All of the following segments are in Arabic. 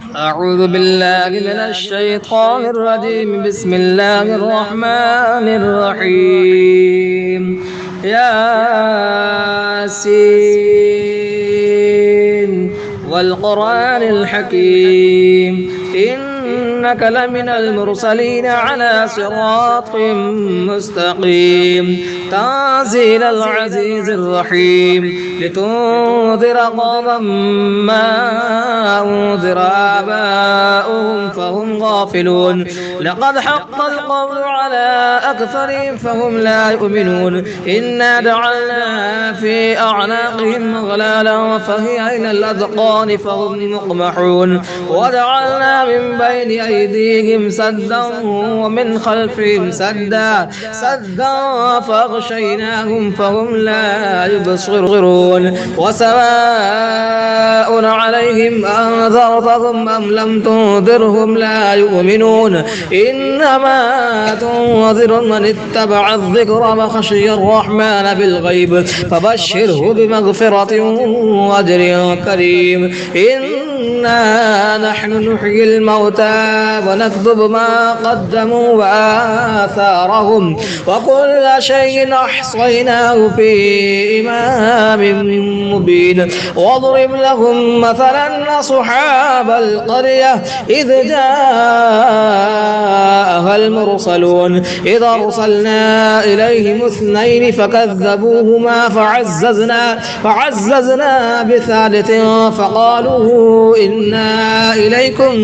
أعوذ بالله من الشيطان الرجيم. بسم الله الرحمن الرحيم. ياسين والقرآن الحكيم إنك لمن المرسلين على صراط مستقيم تنزيل العزيز الرحيم لتنذر قوما ما أنذر آباؤهم فهم غافلون لقد حق القول على أكثرهم فهم لا يؤمنون إنا جعلنا في أعناقهم أغلالا فهي إلى الأذقان فهم مقمحون وجعلنا من بين أيديهم سدا ومن خلفهم سدا فأغشيناهم فهم لا يبصرون وسواء عليهم أنذرتهم أم لم تنذرهم لا يؤمنون إنما تنذر من اتبع الذكر وخشي الرحمن بالغيب فبشره بمغفرة وأجر كريم إنا نحن نحيي الموتى ونكتب ما قدموا وآثارهم وكل شيء أحصيناه في إمام مبين واضرب لهم مثلا أصحاب القرية إذ جاءها المرسلون إذ أرسلنا إليهم اثنين فكذبوهما فعززنا بثالث فقالوا إنا إليكم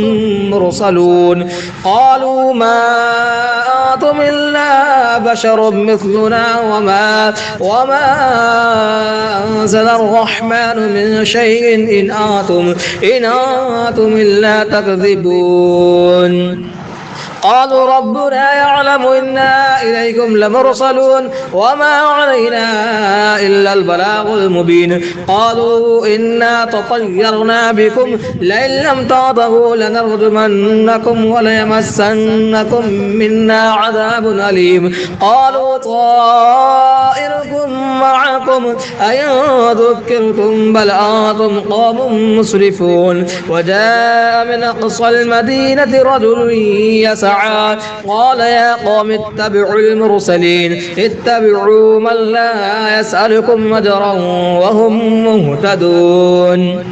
مرسلون قالوا ما أنتم إلا بشر مثلنا وما أنزل الرحمن من شيء إن أنتم إلا تكذبون قالوا ربنا يعلم إنا إليكم لمرسلون وما علينا إلا البلاغ المبين قالوا إنا تطيرنا بكم لئن لم تعطوا لنرجمنكم وليمسنكم منا عذاب أليم قالوا طائركم معكم أئن ذكرتم بل أنتم قوم مسرفون وجاء من أقصى المدينة رجل يسعى قال يا قوم اتبعوا المرسلين اتبعوا من لا يسألكم أجرا وهم مهتدون